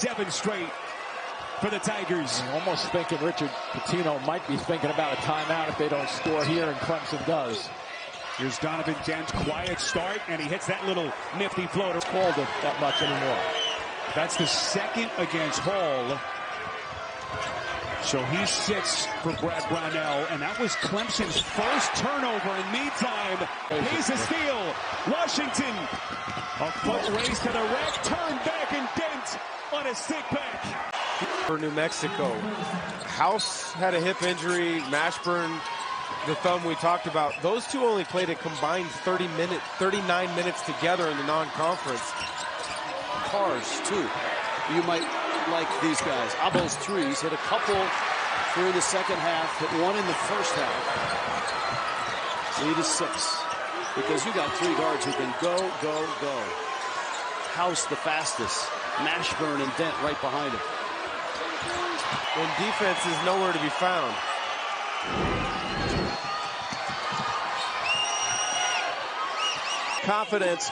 7 straight for the Tigers. I'm almost thinking Richard Pitino might be thinking about a timeout if they don't score here, and Clemson does. Here's Donovan Dent, quiet start, and he hits that little nifty floater. Called it that much anymore. That's the second against Hall. So he sits for Brad Brownell, and that was Clemson's first turnover. In meantime, he's a steal. Washington, a foot race to the rack, turn back, and Dent on a stick back. For New Mexico, House had a hip injury, Mashburn, the thumb we talked about. Those two only played a combined 39 minutes together in the non-conference. Cars, too. You might like these guys. Abo's threes, hit a couple through the second half, hit one in the first half. Lead is 6. Because you got 3 guards who can go, go, go. House the fastest. Mashburn and Dent right behind him. When defense is nowhere to be found. Confidence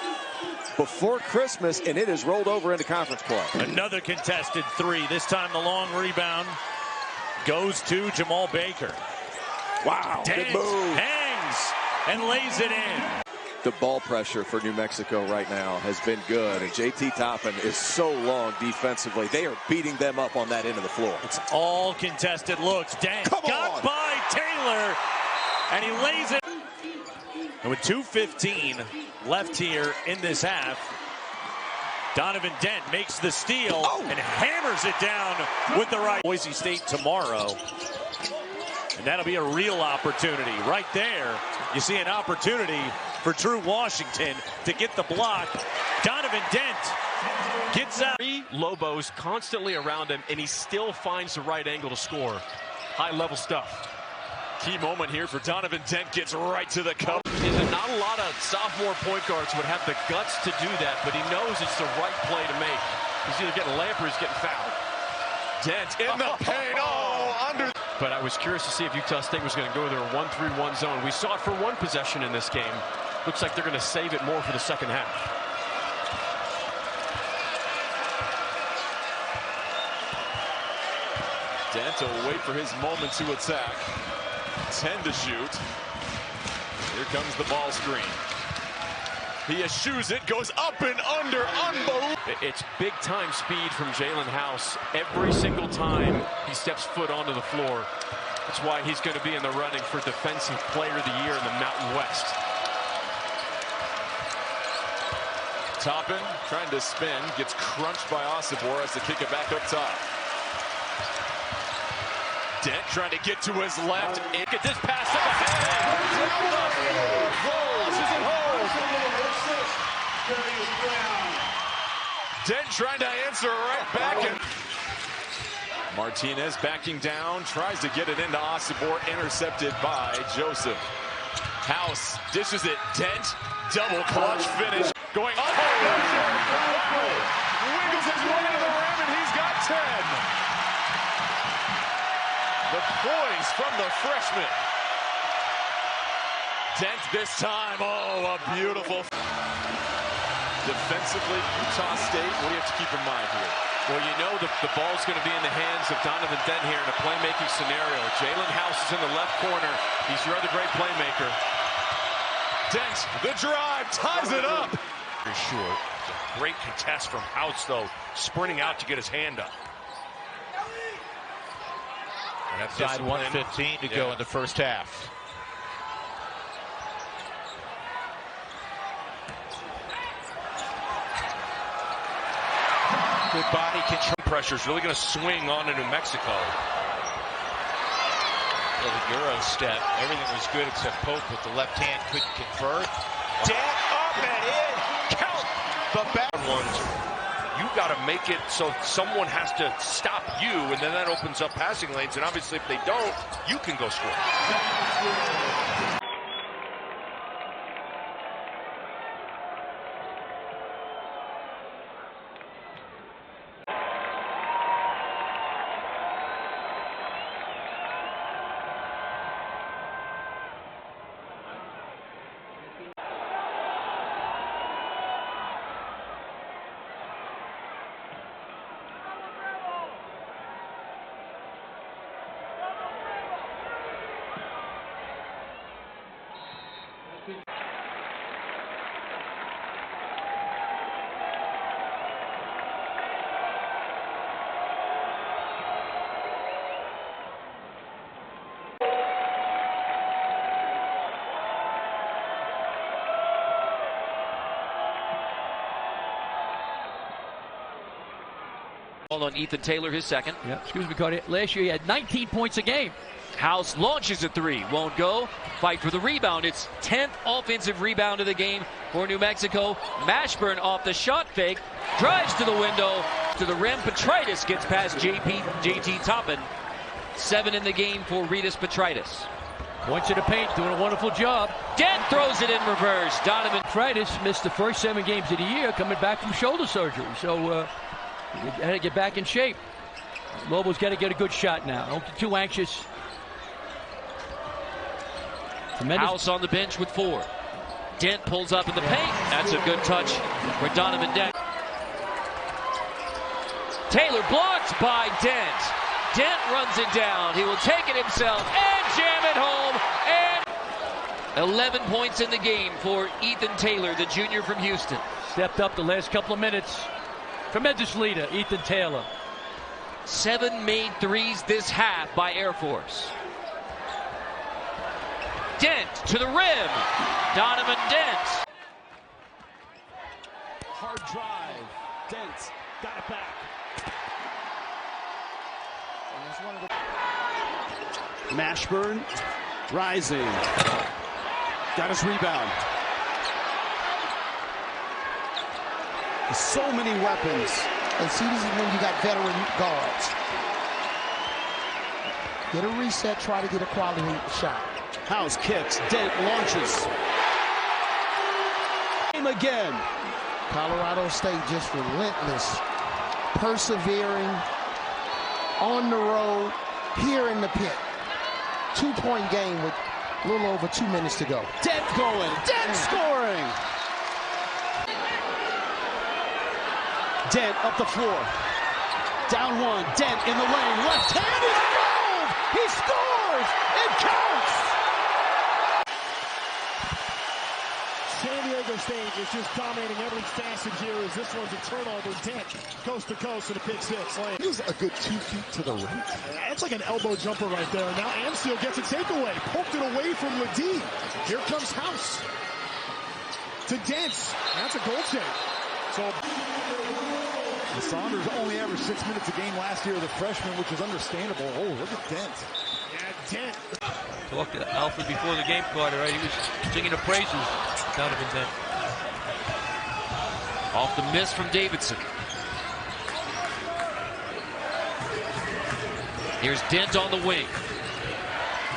before Christmas, and it has rolled over into conference play. Another contested 3. This time the long rebound goes to Jamal Baker. Wow, Dent good move. Hangs and lays it in. The ball pressure for New Mexico right now has been good, and JT Toppin is so long defensively. They are beating them up on that end of the floor. It's all contested looks. Dent got by Taylor, and he lays it. And with 2:15 left here in this half, Donovan Dent makes the steal and hammers it down with the right. Boise State tomorrow. And that'll be a real opportunity. Right there, you see an opportunity for Drew Washington to get the block. Donovan Dent gets out. 3 Lobos constantly around him, and he still finds the right angle to score. High-level stuff. Key moment here for Donovan Dent, gets right to the cup. Not a lot of sophomore point guards would have the guts to do that, but he knows it's the right play to make. He's either getting layup or he's getting fouled. Dent in the paint, under. But I was curious to see if Utah State was going to go their 1-3-1 zone. We saw it for one possession in this game. Looks like they're going to save it more for the second half. Dent will wait for his moment to attack. 10 to shoot. Here comes the ball screen. He eschews it, goes up and under. Unbelievable. It's big time speed from Jalen House every single time he steps foot onto the floor. That's why he's going to be in the running for Defensive Player of the Year in the Mountain West. Toppin trying to spin, gets crunched by Osibor as to kick it back up top. Dent trying to get to his left. Get this pass up ahead. Dent trying to answer right back. And Martinez backing down, tries to get it into Osibor, intercepted by Joseph. House dishes it. Dent, double clutch finish. Going up. Wiggles his way to the rim, and he's got 10. The poise from the freshman. Dent this time. Oh, a beautiful. Defensively, Utah State, what do you have to keep in mind here? Well, you know the ball's going to be in the hands of Donovan Dent here in a playmaking scenario. Jalen House is in the left corner. He's your other great playmaker. Dent, the drive, ties it up. Very short. Great contest from House, though, sprinting out to get his hand up. Side 1:15 to go in the first half. Good body control. Pressure is really going to swing on to New Mexico. The Euro step. Everything was good except Pope with the left hand couldn't convert. Dent up and in. Count the back ones. You got to make it so someone has to stop you, and then that opens up passing lanes. And obviously, if they don't, you can go score. Ball on Ethan Taylor, his second. Yeah, excuse me, Cody. Last year he had 19 points a game. House launches a three, won't go. Fight for the rebound. It's 10th offensive rebound of the game for New Mexico. Mashburn off the shot fake, drives to the window, to the rim. Petritis gets past JT Toppin. 7 in the game for Ritas Petritis. Points in the paint, doing a wonderful job. Dent throws it in reverse. Donovan. Petritis missed the first 7 games of the year, coming back from shoulder surgery. So he had to get back in shape. Lobo's got to get a good shot now. Don't get too anxious. Tremendous. House on the bench with 4. Dent pulls up in the paint. That's a good touch for Donovan Dent. Taylor blocked by Dent. Dent runs it down. He will take it himself and jam it home. And 11 points in the game for Ethan Taylor, the junior from Houston. Stepped up the last couple of minutes. Tremendous leader, Ethan Taylor. 7 made threes this half by Air Force. Dent to the rim. Donovan Dent. Hard drive. Dent got it back. Mashburn rising. Got his rebound. So many weapons. And see, this is when you got veteran guards. Get a reset, try to get a quality shot. House kicks, Dent launches. Game again. Colorado State just relentless, persevering, on the road, here in the pit. 2-point game with a little over 2 minutes to go. Dent going, Dent scoring. Dent up the floor. Down 1, Dent in the lane, left hand is fouled. He scores, it counts. San Diego State is just dominating every facet here as this one's a turnover. Dent coast to coast and a pick 6. It was a good 2 feet to the right. That's like an elbow jumper right there. Now Amsfield gets a takeaway. Poked it away from Ledee. Here comes House. To Dent. That's a goal check. So the Saunders only averaged 6 minutes a game last year as a freshman, which is understandable. Oh, look at Dent. Yeah, Dent. Talked to Alfred before the game, Carter, right? He was singing the praises. Donovan Dent. Off the miss from Davidson. Here's Dent on the wing.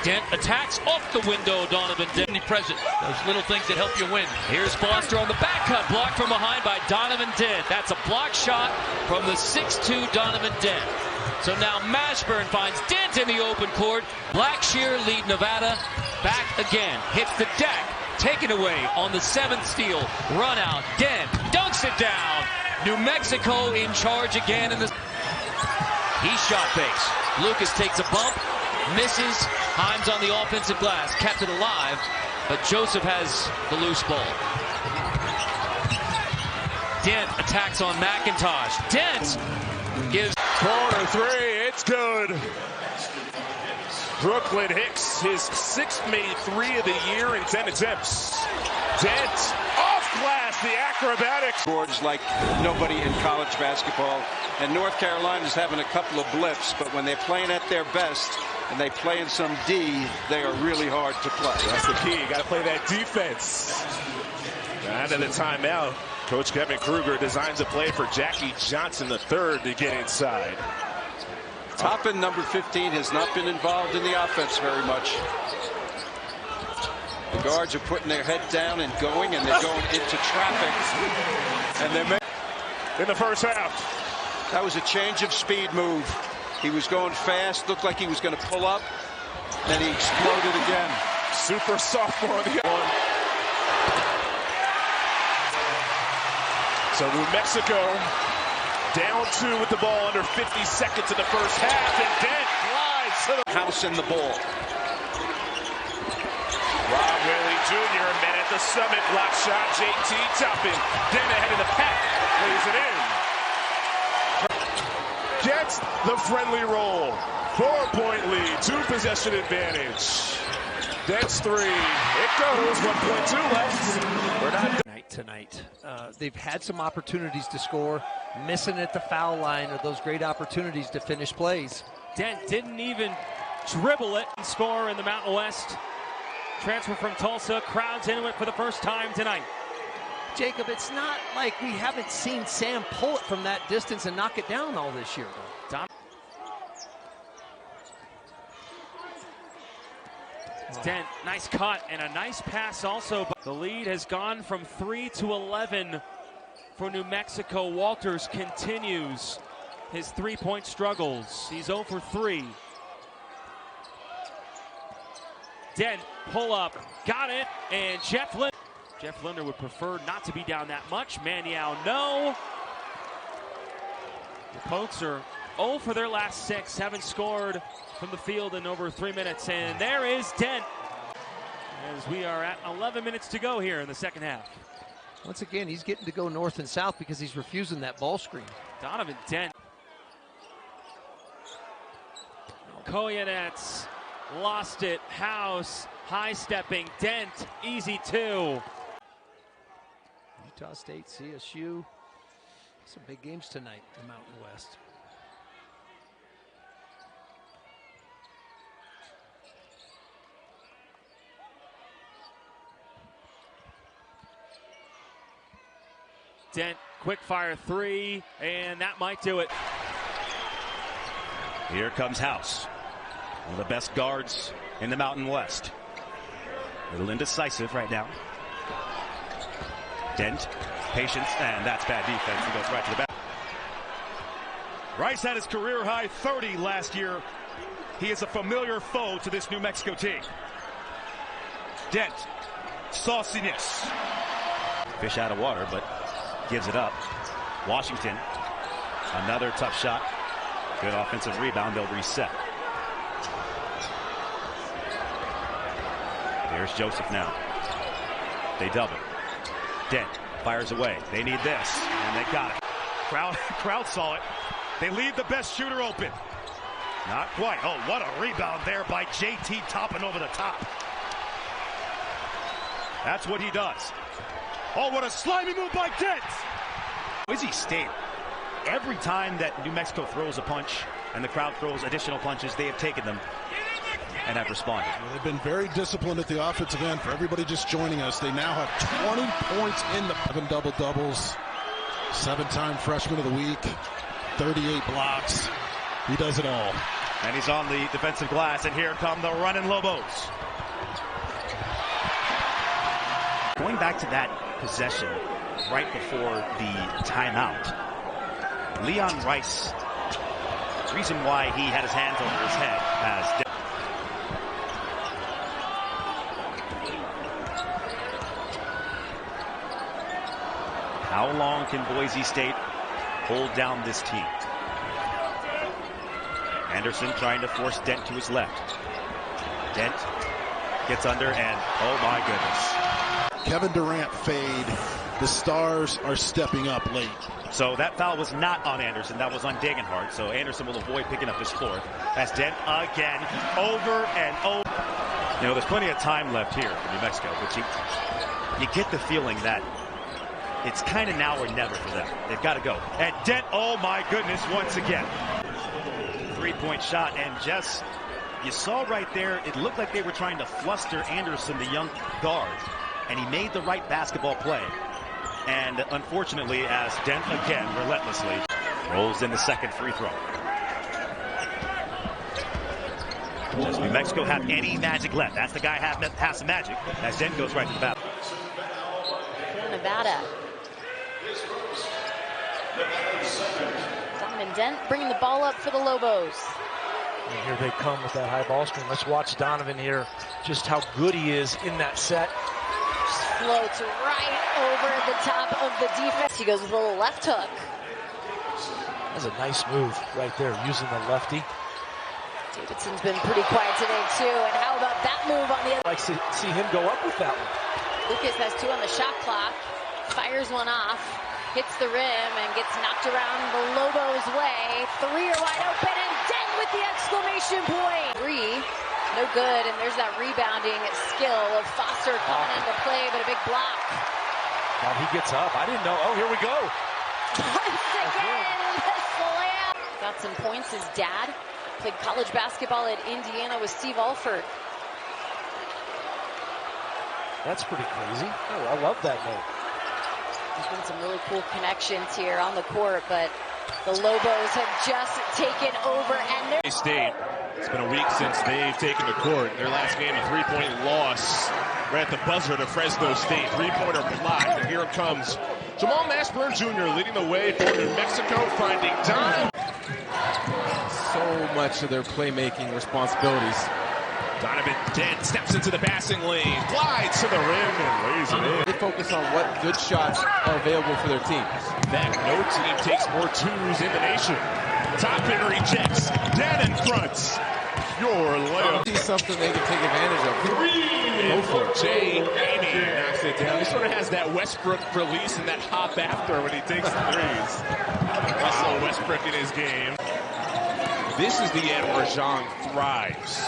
Dent attacks off the window. Donovan Dent present. Those little things that help you win. Here's Foster on the back cut, blocked from behind by Donovan Dent. That's a block shot from the 6'2" Donovan Dent. So now Mashburn finds Dent in the open court. Blackshear lead Nevada. Back again. Hits the deck. Taken away on the 7th steal. Run out. Dent dunks it down. New Mexico in charge again in the. He shot fakes. Lucas takes a bump. Misses. Himes on the offensive glass. Kept it alive. But Joseph has the loose ball. Dent attacks on McIntosh. Dent gives. Corner 3. It's good. Brooklyn Hicks, his 6th made 3 of the year in 10 attempts. Dent off glass, the acrobatics. Boards like nobody in college basketball. And North Carolina's having a couple of blips, but when they're playing at their best and they play in some D, they are really hard to play. That's the key. You got to play that defense. Out of the timeout, Coach Kevin Kruger designs a play for Jackie Johnson III to get inside. Toppin, number 15, has not been involved in the offense very much. The guards are putting their head down and going, and they're going into traffic. And they're in the first half. That was a change of speed move. He was going fast, looked like he was going to pull up, then he exploded again. Super sophomore on the one. So New Mexico down 2 with the ball under 50 seconds in the first half, and Dent glides to the house in the ball. Rob Willie Jr. met at the summit, block shot, JT Toppin. Dent ahead of the pack, lays it in. Gets the friendly roll. 4-point lead, 2-possession advantage. Dent's 3. It goes, 1.2 left. We're not tonight. They've had some opportunities to score. missing at the foul line are those great opportunities to finish plays. Dent didn't even dribble it and score in the Mountain West. Transfer from Tulsa, crowds into it for the first time tonight. Jacob, it's not like we haven't seen Sam pull it from that distance and knock it down all this year, though. Dent, nice cut and a nice pass also. But the lead has gone from 3 to 11 for New Mexico. Walters continues his three-point struggles. He's 0 for 3. Dent, pull up, got it, and Jeff Linder would prefer not to be down that much. Maniau, no. The Pokes are 0 for their last 6, haven't scored from the field in over 3 minutes, and there is Dent as we are at 11 minutes to go here in the second half. Once again, he's getting to go north and south because he's refusing that ball screen. Donovan Dent. Koyanets lost it. House high stepping. Dent easy 2. Utah State, CSU. Some big games tonight in the Mountain West. Dent, quick fire 3, and that might do it. Here comes House, one of the best guards in the Mountain West. A little indecisive right now. Dent, patience, and that's bad defense. He goes right to the back. Rice had his career high 30 last year. He is a familiar foe to this New Mexico team. Dent, sauciness. Fish out of water, but gives it up. Washington, another tough shot. Good offensive rebound. They'll reset. There's Joseph now. They double. Dent fires away. They need this, and they got it. Crowd saw it. They leave the best shooter open. Not quite. Oh, what a rebound there by JT Toppin over the top. That's what he does. Oh, what a slimy move by Dent. Boise State, every time that New Mexico throws a punch and the crowd throws additional punches, they have taken them and have responded. They've been very disciplined at the offensive end. For everybody just joining us, they now have 20 points in the 7 double-doubles, 7-time freshman of the week, 38 blocks. He does it all. And he's on the defensive glass, and here come the running Lobos. Going back to that possession right before the timeout, Leon Rice, the reason why he had his hands over his head as how long can Boise State hold down this team? Anderson trying to force Dent to his left. Dent gets under, and oh my goodness. Kevin Durant fade. The Stars are stepping up late. So that foul was not on Anderson. That was on Degenhardt. So Anderson will avoid picking up his fourth. As Dent again, over and over. You know, there's plenty of time left here for New Mexico, but you get the feeling that it's kind of now or never for them. They've got to go. And Dent, oh my goodness, once again. 3-point shot, and just, you saw right there, it looked like they were trying to fluster Anderson, the young guard, and he made the right basketball play. And unfortunately, as Dent again relentlessly rolls in the second free throw. Does New Mexico have any magic left? That's the guy has some magic, as Dent goes right to the basket. Nevada. Donovan Dent bringing the ball up for the Lobos. And here they come with that high ball screen. Let's watch Donovan here, just how good he is in that set. Floats right over the top of the defense. He goes with a little left hook. That's a nice move right there, using the lefty. Davidson's been pretty quiet today too. And how about that move on the other? Like to see him go up with that one. Lucas has 2 on the shot clock. Fires one off. Hits the rim and gets knocked around the Lobos' way. 3 are wide open, and Dent with the exclamation point. 3, no good, and there's that rebounding skill of Foster coming into play, but a big block. Now he gets up. I didn't know. Oh, here we go. again. The slam. Got some points. His dad played college basketball at Indiana with Steve Alford. That's pretty crazy. Oh, I love that note. There's been some really cool connections here on the court, but the Lobos have just taken over, and they're... State. It's been a week since they've taken the court. Their last game, a three-point loss. Right at the buzzer to Fresno State. Three-pointer blocked, and here it comes. Jamal Mashburn Jr. leading the way for New Mexico, finding Donovan. So much of their playmaking responsibilities. Donovan Dent steps into the passing lane, glides to the rim, and lays it in. They focus on what good shots are available for their teams. That no team takes more twos in the nation. Toppin rejects. Dent in front. Your layup. See something they can take advantage of. Go for it. Jay Amy knocks it down. He sort of has that Westbrook release and that hop after when he takes the threes. Russell Westbrook in his game. This is the end where Zhang thrives.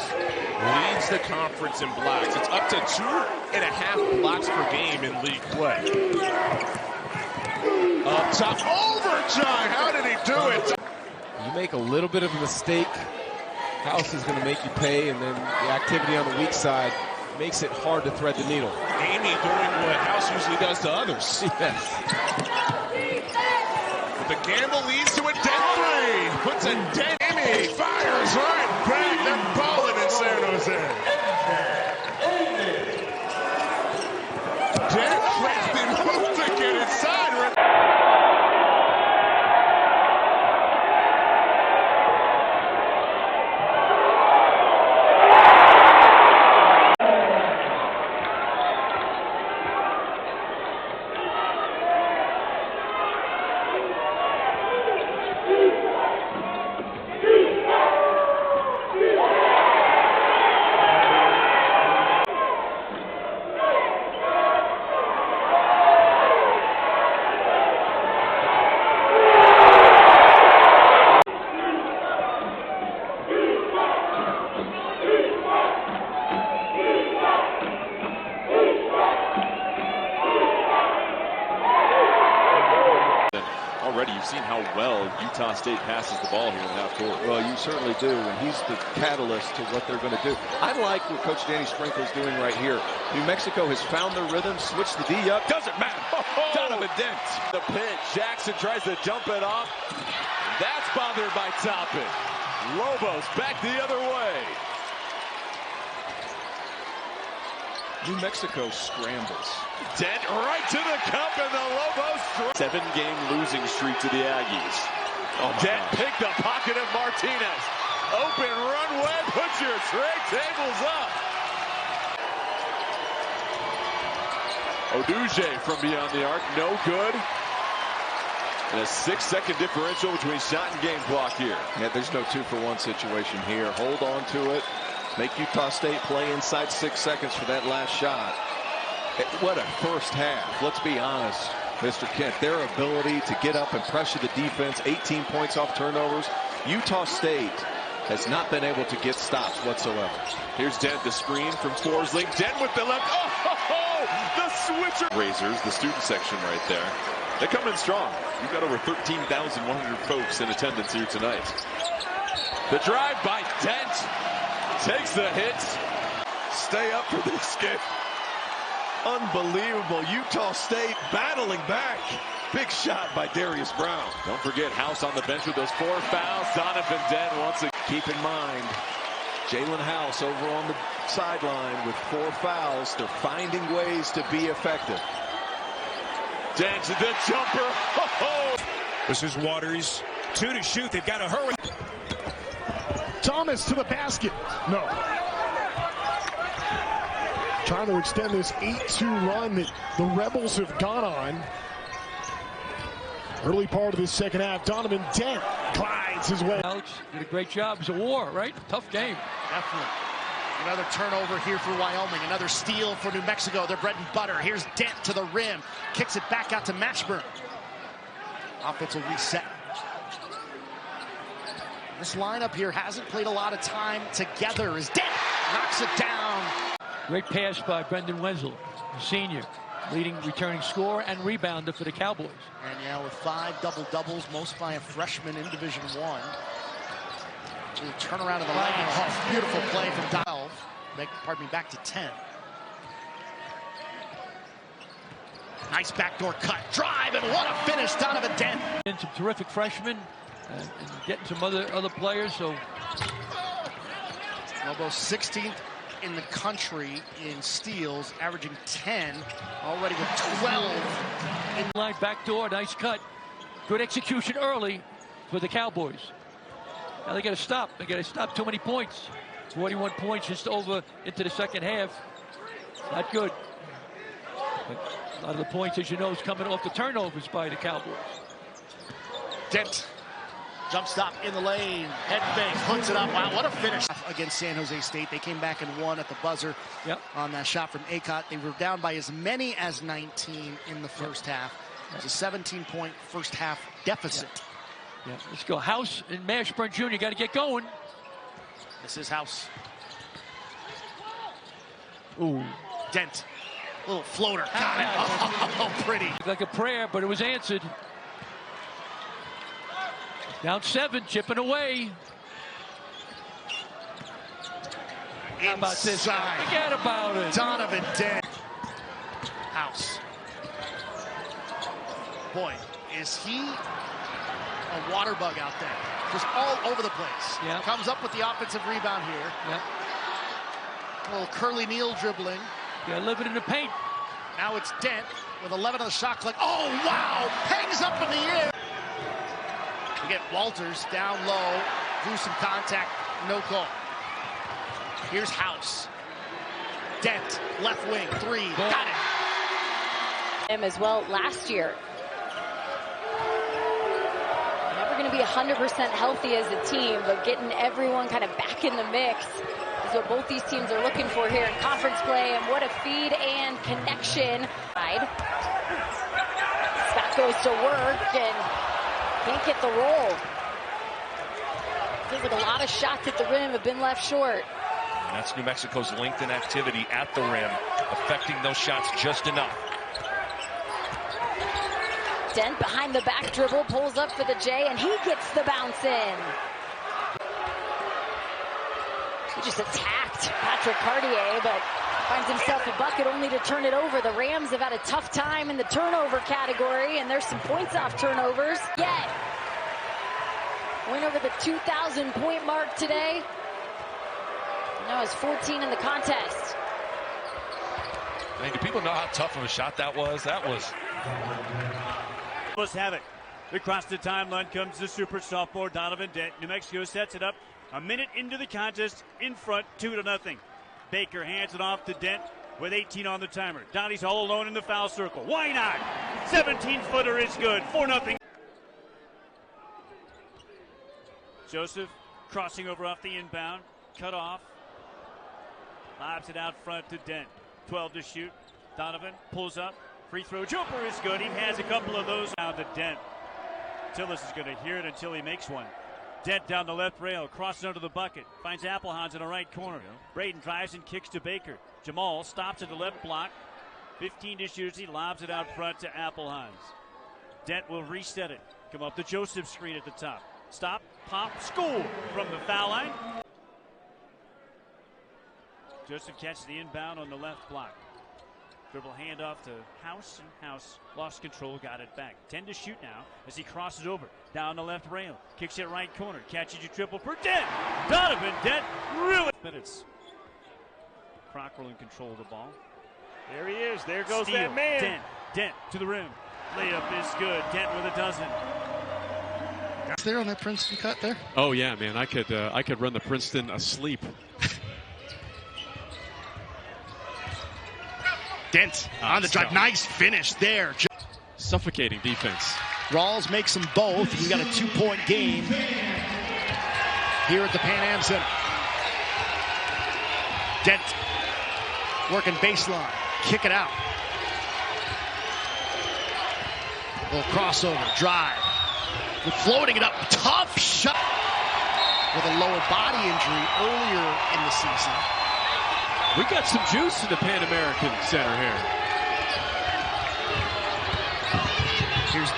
Leads the conference in blocks. It's up to 2.5 blocks per game in league play. Up top, over Zhang. How did he do it? You make a little bit of a mistake, House is going to make you pay, and then the activity on the weak side makes it hard to thread the needle. Amy doing what House usually does to others. Yes. But the gamble leads to a Dent three. Puts a Dent. Amy fires right back. They're balling in San Jose. Dent crafty move to get inside. Already you've seen how well Utah State passes the ball here in half court. Well, you certainly do, and he's the catalyst to what they're going to do. I like what Coach Danny Sprinkle's doing right here. New Mexico has found their rhythm, switched the D up. Doesn't matter. Donovan Dent. The pitch. Jackson tries to jump it off. That's bothered by Toppin. Lobos back the other way. New Mexico scrambles. Dent right to the cup, and the Lobos 7-game losing streak to the Aggies. Dent picked the pocket of Martinez. Open runway, put your tray tables up. Oduje from beyond the arc, no good. And a 6-second differential between shot and game clock here. Yeah, there's no 2-for-1 situation here. Hold on to it. Make Utah State play inside 6 seconds for that last shot. What a first half. Let's be honest, Mr. Kent. Their ability to get up and pressure the defense, 18 points off turnovers. Utah State has not been able to get stops whatsoever. Here's Dent, the screen from Forsling. Dent with the left. Oh, the switcher. Razors, the student section right there. They come in strong. You've got over 13,100 folks in attendance here tonight. The drive by Dent. Takes the hit. Stay up for this game. Unbelievable. Utah State battling back. Big shot by Darius Brown. Don't forget House on the bench with those 4 fouls. Donovan Dent wants to keep in mind. Jalen House over on the sideline with 4 fouls. They're finding ways to be effective. Dent to the jumper. Oh. This is Waters. 2 to shoot. They've got to hurry. Thomas to the basket. No. Trying to extend this 8-2 run that the Rebels have gone on. Early part of this second half, Donovan Dent glides his way. Alex did a great job. It was a war, right? Tough game. Definitely. Another turnover here for Wyoming. Another steal for New Mexico. Their bread and butter. Here's Dent to the rim. Kicks it back out to Mashburn. Offense will reset. This lineup here hasn't played a lot of time together as Dent knocks it down. Great pass by Brendan Wenzel, the senior. leading returning scorer and rebounder for the Cowboys. And yeah, with 5 double-doubles, most by a freshman in Division I. Turn around in the lane. Oh, beautiful play from 12. Back to 10. Nice backdoor cut, drive, and what a finish, Donovan Dent. And some terrific freshmen and getting some other players. So Lobos 16th in the country in steals, averaging 10, already with 12. In line backdoor, nice cut, good execution early for the Cowboys. Now they got to stop. They got to stop too many points. 41 points just over into the second half. Not good. But a lot of the points, as you know, is coming off the turnovers by the Cowboys. Dent, jump stop in the lane, head fake, hooks it up. Wow, what a finish against San Jose State. They came back and won at the buzzer on that shot from Acott. They were down by as many as 19 in the first half. It was a 17-point first half deficit. Yeah, let's go. House and Mashburn Jr. got to get going. This is House. Ooh. Dent. Little floater. Got it. Oh, pretty. Like a prayer, but it was answered. Down 7, chipping away. How about this? Forget about it. Donovan Dent. House. Boy, is he a water bug out there. Just all over the place. Yeah. Comes up with the offensive rebound here. Yeah. A little Curly Neal dribbling. Yeah, living in the paint. Now it's Dent with 11 on the shot clock. Oh, wow! Hangs up in the air. We get Walters down low. Do some contact. No call. Here's House. Dent, left wing, 3. Got it. Him as well last year. Never going to be 100% healthy as a team, but getting everyone kind of back in the mix is what both these teams are looking for here in conference play, and what a feed and connection. Scott goes to work and can't get the roll. Feels like a lot of shots at the rim have been left short. And that's New Mexico's length and activity at the rim, affecting those shots just enough. Dent behind the back dribble, pulls up for the J, and he gets the bounce in. He just attacked Patrick Cartier, but finds himself a bucket only to turn it over. The Rams have had a tough time in the turnover category, and there's some points off turnovers. Yet, went over the 2,000-point mark today. Now it's 14 in the contest. I mean, do people know how tough of a shot that was? That was... Let's have it. Across the timeline comes the super sophomore Donovan Dent. New Mexico sets it up a minute into the contest, in front, 2-0. Baker hands it off to Dent with 18 on the timer. Donnie's all alone in the foul circle. Why not? 17-footer is good. 4-0. Joseph crossing over off the inbound. Cut off. Lobs it out front to Dent. 12 to shoot. Donovan pulls up. Free throw jumper is good. He has a couple of those. Now to Dent. Tillis is going to hear it until he makes one. Dent down the left rail, crosses under the bucket. Finds Applehans in the right corner. Braden drives and kicks to Baker. Jamal stops at the left block. 15 to shoot. He lobs it out front to Applehans. Dent will reset it. Come up the Joseph screen at the top. Stop, pop, score from the foul line. Joseph catches the inbound on the left block. Dribble handoff to House, and House lost control, got it back. 10 to shoot now as he crosses over. Down the left rail, kicks it right corner. Catches you triple for Dent. Donovan Dent, really. Minutes. Crockrell in control of the ball. There he is. There goes Steal. that man. Dent to the rim. Layup is good. Dent with a dozen. There on that Princeton cut there? Oh yeah, man, I could run the Princeton asleep. Dent on the drive. Nice finish there. Suffocating defense. Rawls makes them both. We got a 2-point game here at the Pan Am Center. Dent working baseline. Kick it out. Little crossover. Drive. With floating it up. Tough shot. With a lower body injury earlier in the season. We got some juice in the Pan American Center here.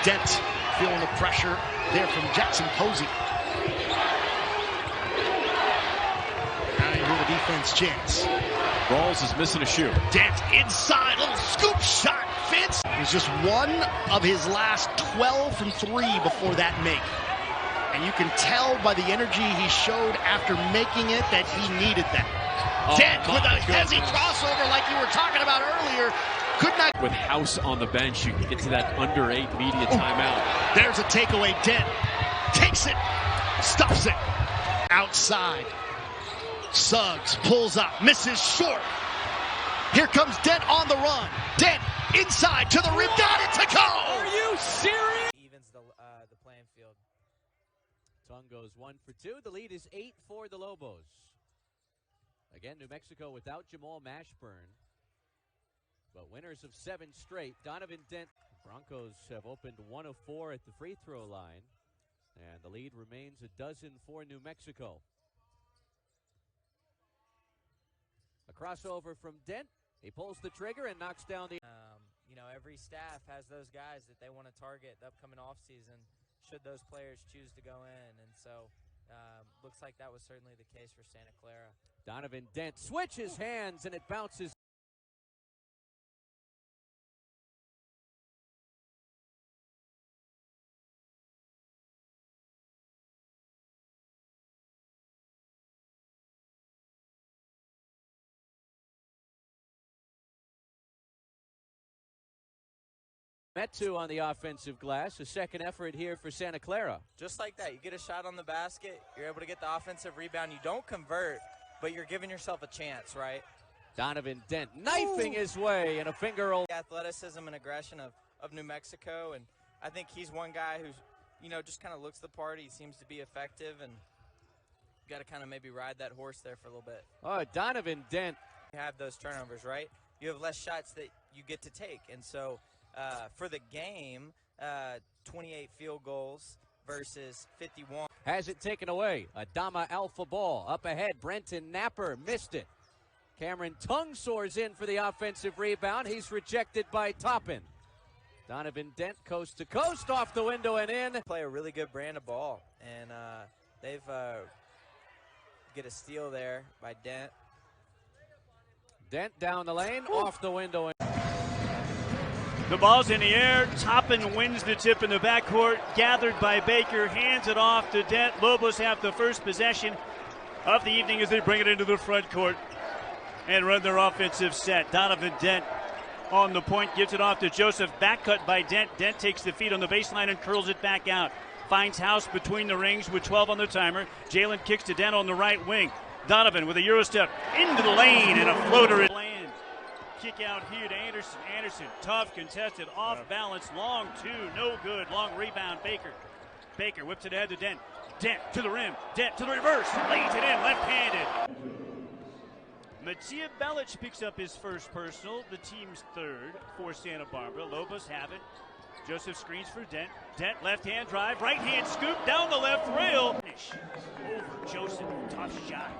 Dent feeling the pressure there from Jackson Posey. Now you hear the defense chants. Rawls is missing a shoe. Dent inside, little scoop shot. Fits. It was just one of his last 12 from 3 before that make. And you can tell by the energy he showed after making it that he needed that. Dent with a heavy crossover like you were talking about earlier. Could not. With House on the bench, you can get to that under 8 media timeout. There's a takeaway. Dent takes it, stuffs it. Outside. Suggs pulls up, misses short. Here comes Dent on the run. Dent inside to the rim, got it to go. Are you serious? Evens the playing field. Tongue goes 1 for 2. The lead is 8 for the Lobos. Again, New Mexico without Jamal Mashburn, but winners of 7 straight. Donovan Dent. Broncos have opened 1 of 4 at the free throw line, and the lead remains a dozen for New Mexico. A crossover from Dent. He pulls the trigger and knocks down the... You know, every staff has those guys that they want to target the upcoming offseason should those players choose to go in. And so looks like that was certainly the case for Santa Clara. Donovan Dent switches hands and it bounces. Metu on the offensive glass. A second effort here for Santa Clara. Just like that, you get a shot on the basket, you're able to get the offensive rebound. You don't convert, but you're giving yourself a chance, right? Donovan Dent knifing his way in a finger roll. The athleticism and aggression of New Mexico, and I think he's one guy who's, you know, just kind of looks the part. He seems to be effective, and you got to kind of maybe ride that horse there for a little bit. Oh, Donovan Dent. You have those turnovers, right? You have less shots that you get to take, and so for the game, 28 field goals versus 51. Has it taken away. Adama Alpha ball up ahead. Brenton Napper missed it. Cameron Tongue soars in for the offensive rebound. He's rejected by Toppin. Donovan Dent coast to coast, off the window and in. Play a really good brand of ball, and they've get a steal there by Dent. Dent down the lane, off the window. The ball's in the air. Toppin wins the tip in the backcourt. Gathered by Baker. Hands it off to Dent. Lobos have the first possession of the evening as they bring it into the front court and run their offensive set. Donovan Dent on the point. Gives it off to Joseph. Back cut by Dent. Dent takes the feed on the baseline and curls it back out. Finds House between the rings with 12 on the timer. Jalen kicks to Dent on the right wing. Donovan with a Euro step into the lane and a floater in land. Kick out here to Anderson. Anderson, tough, contested, off balance, long 2, no good. Long rebound, Baker. Baker whips it ahead to Dent. Dent to the rim. Dent to the reverse. Lays it in, left-handed. Mattia Belic picks up his first personal, the team's third for Santa Barbara. Lobos have it. Joseph screens for Dent. Dent, left-hand drive, right-hand scoop, down the left rail. Finish over Joseph, tough shot.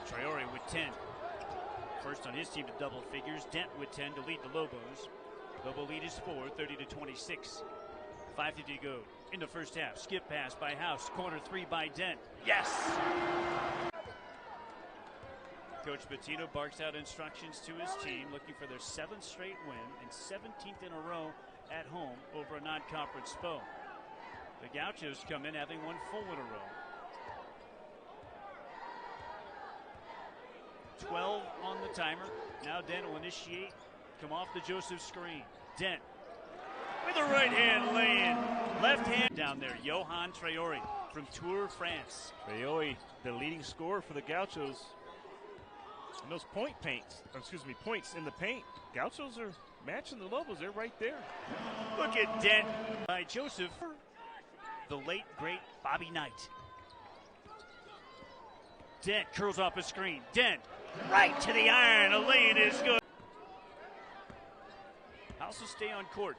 Traore with 10. First on his team to double figures. Dent with 10 to lead the Lobos. Lobo lead is 4, 30-26. 5:50 to go in the first half. Skip pass by House. Corner 3 by Dent. Yes! Coach Bettino barks out instructions to his team, looking for their 7th straight win and 17th in a row at home over a non-conference foe. The Gauchos come in having won 4 in a row. 12 on the timer. Now Dent will initiate. Come off the Joseph screen. Dent with a right hand lay-in. Left hand down there. Johan Traore from Tours, France. Traore, the leading scorer for the Gauchos. And those points in the paint. Gauchos are matching the Lobos. They're right there. Look at Dent by Joseph. The late, great Bobby Knight. Dent curls off a screen. Dent right to the iron. A lay-in is good. House will stay on court.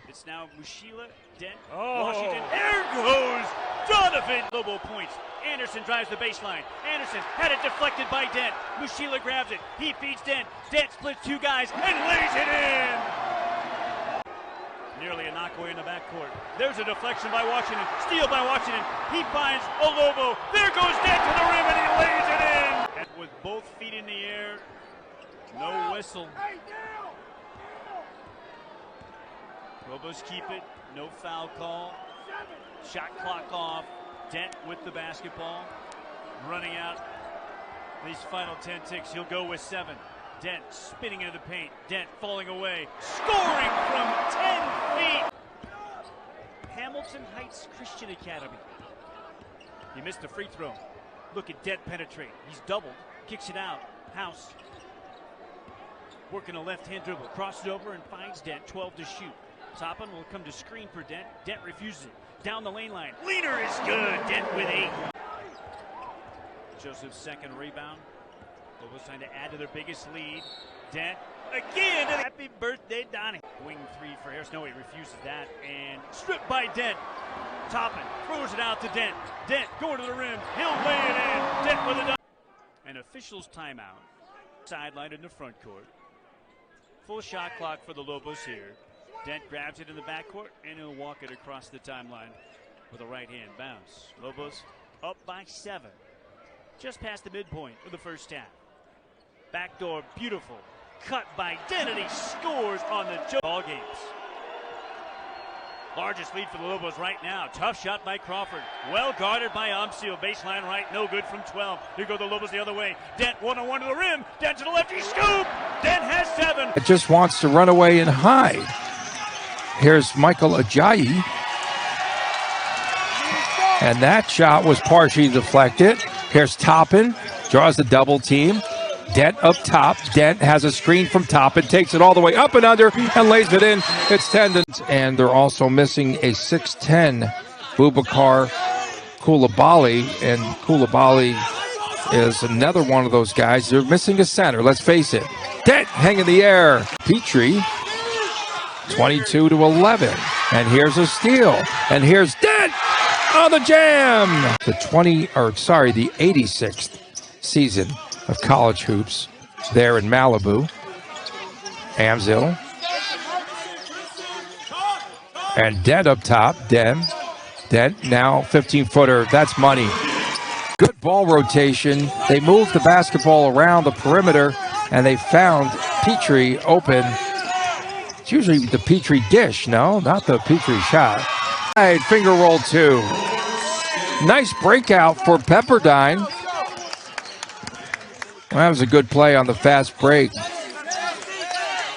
It's now Mushila, Dent, Washington. There goes Donovan. Lobo points. Anderson drives the baseline. Anderson had it deflected by Dent. Mushila grabs it. He feeds Dent. Dent splits 2 guys and lays it in. Nearly a knockaway in the backcourt. There's a deflection by Washington. Steal by Washington. He finds Olobo. There goes Dent to the rim, and he lays it in. And with both feet in the air, no whistle. Lobos keep it. No foul call. Shot clock off. Dent with the basketball. Running out these final 10 ticks. He'll go with 7. Dent spinning into the paint. Dent falling away. Scoring from 10 feet. Hamilton Heights Christian Academy. He missed a free throw. Look at Dent penetrate. He's doubled. Kicks it out. House. Working a left-hand dribble. Crosses over and finds Dent. 12 to shoot. Toppin will come to screen for Dent. Dent refuses it. Down the lane line. Leaner is good. Dent with 8. Joseph's second rebound. Lobos trying to add to their biggest lead. Dent again. Happy birthday, Donnie. Wing 3 for Harris. No, he refuses that. And stripped by Dent. Toppin throws it out to Dent. Dent going to the rim. He'll lay it in. Dent with a dunk. An official's timeout. Sidelined in the front court. Full shot clock for the Lobos here. Dent grabs it in the backcourt and he'll walk it across the timeline with a right-hand bounce. Lobos up by 7. Just past the midpoint of the first half. Backdoor, beautiful. Cut by Dent, and he scores on the ball games. Largest lead for the Lobos right now. Tough shot by Crawford. Well guarded by Umsil. Baseline right, no good from 12. Here go the Lobos the other way. Dent one-on-one to the rim. Dent to the left, he scoop. Dent has 7. It just wants to run away and hide. Here's Michael Ajayi. And that shot was partially deflected. Here's Toppin, draws the double team. Dent up top. Dent has a screen from Toppin, takes it all the way up and under, and lays it in. It's 10. And they're also missing a 6'10 Boubacar Coulibaly. And Coulibaly is another one of those guys. They're missing a center, let's face it. Dent hanging in the air. Petrie, 22-11. And here's a steal. And here's Dent on the jam. The 86th season of college hoops there in Malibu. Amzil. And Dent up top. Dent now 15-footer. That's money. Good ball rotation. They moved the basketball around the perimeter, and they found Petrie open. It's usually the Petrie dish, no? Not the Petrie shot. All right, finger roll 2. Nice breakout for Pepperdine. Well, that was a good play on the fast break.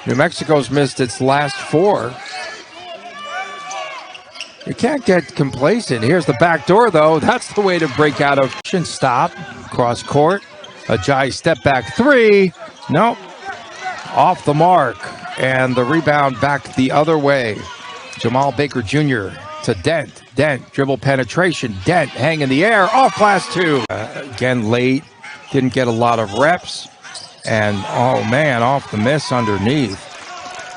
New Mexico's missed its last 4. You can't get complacent. Here's the back door, though. That's the way to break out of. Stop. Cross court. Ajayi step back 3. Nope. Off the mark. And the rebound back the other way. Jamal Baker Jr. to Dent. Dent, dribble penetration. Dent, hang in the air. Off glass 2. Again, late. Didn't get a lot of reps. And, oh, man, off the miss underneath.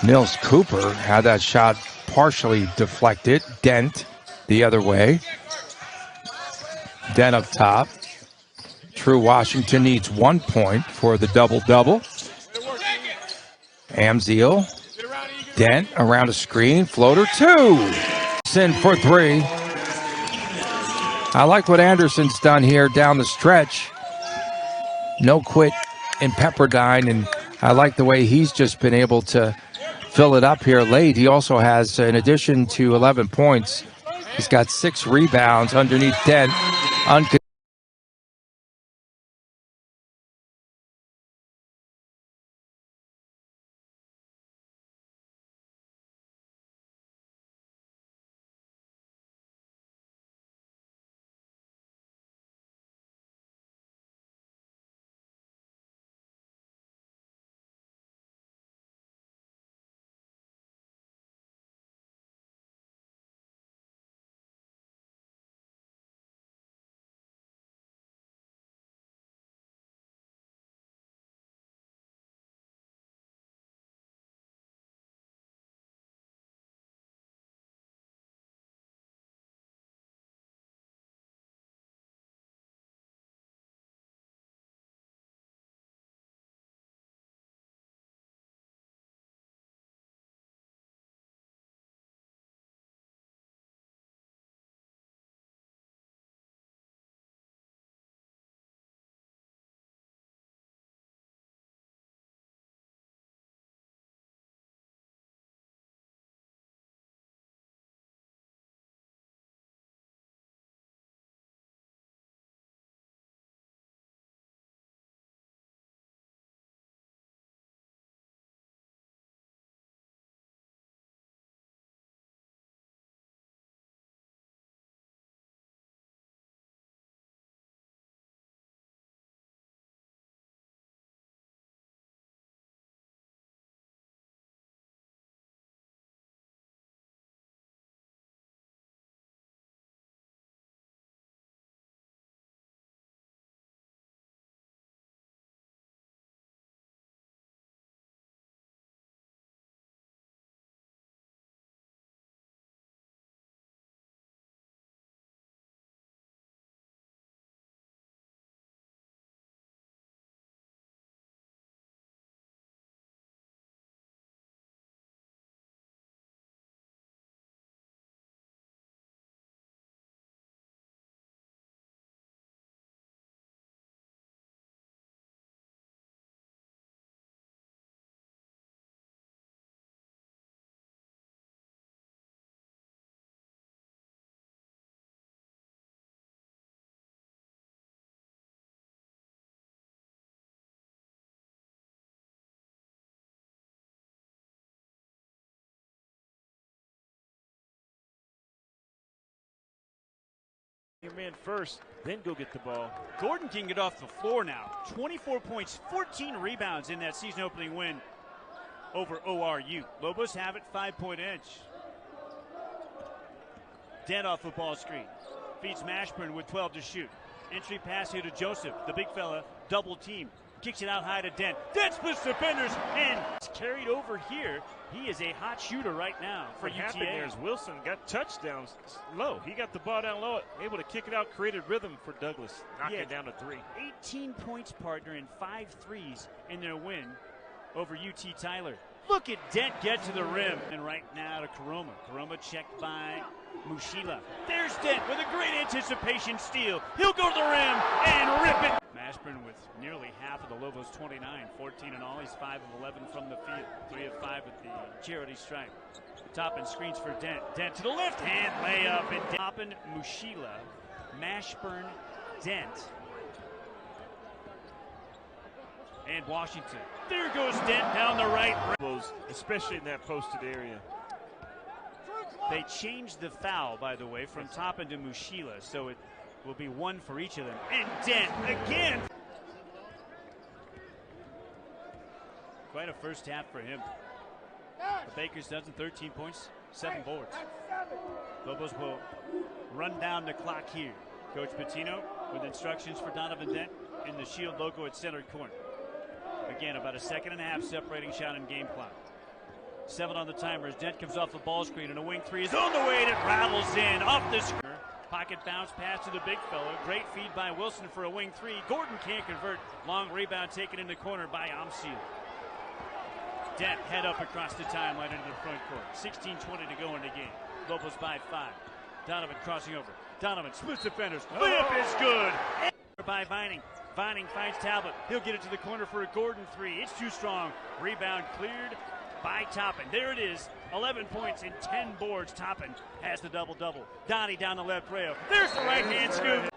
Mills Cooper had that shot partially deflected. Dent the other way. Dent up top. True Washington needs 1 point for the double-double. Amzil. Dent around a screen. Floater 2. In for 3. I like what Anderson's done here down the stretch. No quit in Pepperdine, and I like the way he's just been able to fill it up here late. He also has, in addition to 11 points, he's got 6 rebounds underneath Dent. Your man first, then go get the ball. Gordon can get off the floor now. 24 points, 14 rebounds in that season opening win over ORU. Lobos have it, 5-point edge. Dent off the ball screen. Feeds Mashburn with 12 to shoot. Entry pass here to Joseph, the big fella, double team. Kicks it out high to Dent. Dent splits defenders and it's carried over here. He is a hot shooter right now for UTA. What happened there is Wilson got touchdowns low. He got the ball down low, able to kick it out, created rhythm for Douglas. Knock it down to 3. 18 points, partner, and 5 threes in their win over UT Tyler. Look at Dent get to the rim. And right now to Karoma. Karoma checked by Mushila. There's Dent with a great anticipation steal. He'll go to the rim and rip it. Mashburn with nearly half of the Lobos 29. 14 in all. He's 5 of 11 from the field. 3 of 5 at the charity stripe. Top and screens for Dent. Dent to the left hand layup. And Toppin, Mushila, Mashburn, Dent. And Washington. There goes Dent down the right. Especially in that posted area. They changed the foul, by the way, from Toppin to Mushila, so it will be 1 for each of them. And Dent again. Quite a first half for him. The Baker's dozen, 13 points, 7 boards. Lobos will run down the clock here. Coach Patino with instructions for Donovan Dent in the Shield logo at center corner. Again, about a second and a half separating shot and game clock. 7 on the timer as Dent comes off the ball screen and a wing 3 is on the way and it rattles in off the screen. Pocket bounce pass to the big fella. Great feed by Wilson for a wing 3. Gordon can't convert. Long rebound taken in the corner by Amsil. Dent head up across the timeline into the front court. 16:20 to go in the game. Lobos by 5. Donovan crossing over. Donovan splits defenders. Layup is good. By Vining. Vining finds Talbot. He'll get it to the corner for a Gordon 3. It's too strong. Rebound cleared by Toppin. There it is. 11 points and 10 boards. Toppin has the double-double. Donnie down the left rail. There's the right-hand scoop.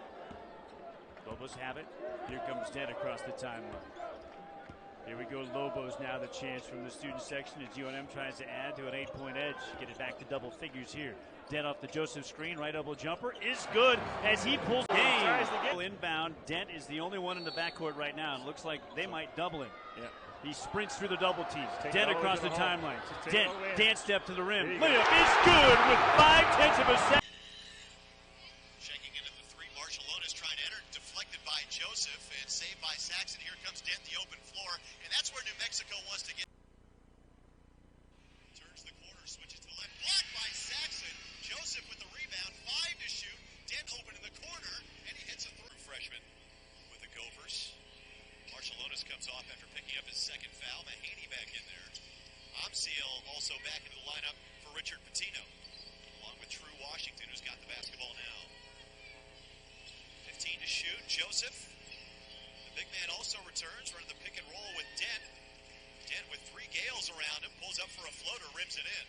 Lobos have it. Here comes Dent across the timeline. Here we go, Lobos now the chance from the student section as UNM tries to add to an 8-point edge. Get it back to double figures here. Dent off the Joseph screen, right elbow jumper is good as he pulls game. Inbound, Dent is the only one in the backcourt right now. It looks like they might double him. Yeah. He sprints through the double team. Dent across the timeline. Dent, dance step to the rim. Layup is good with 5/10 of a second. Checking into the 3, Marshallone is trying to enter, deflected by Joseph and saved by Saxon. Here comes Dent, the open floor, and that's where New Mexico wants to get. Turns the corner, switches to the left, blocked by Saxon. Joseph with the rebound, 5 to shoot. Dent open in the corner, and he hits a through. Freshman with the Gophers. Marshalonis comes off after picking up his second foul. Mahaney back in there. Amsil also back into the lineup for Richard Pitino, along with True Washington, who's got the basketball now. 15 to shoot. Joseph, the big man, also returns, running the pick and roll with Dent. Dent with 3 Gales around him, pulls up for a floater, rims it in.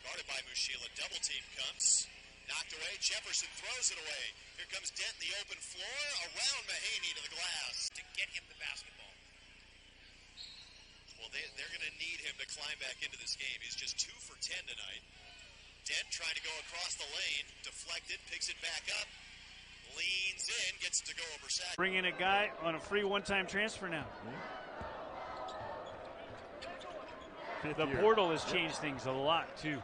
Guarded by Mushila, double team comes. Knocked away, Jefferson throws it away. Here comes Dent in the open floor, around Mahaney to the glass to get him the basketball. Well, they're going to need him to climb back into this game. He's just 2 for 10 tonight. Dent trying to go across the lane, deflected, picks it back up, leans in, gets to go over Sack. Bring in a guy on a free one-time transfer now. The portal has changed things a lot, too.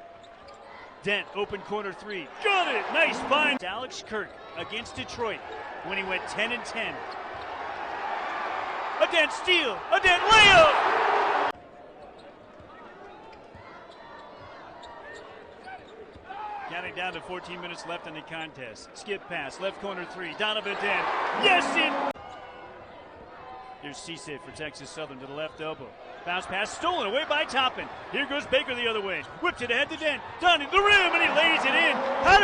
Dent, open corner 3. Got it! Nice find! Alex Kirk against Detroit when he went 10 and 10. A Dent steal! A Dent layup! Counting down to 14 minutes left in the contest. Skip pass, left corner 3. Donovan Dent. Yes, it! Here's Cisse for Texas Southern to the left elbow. Bounce pass stolen away by Toppin. Here goes Baker the other way. Whips it ahead to Dent. Donnie the rim, and he lays it in. How did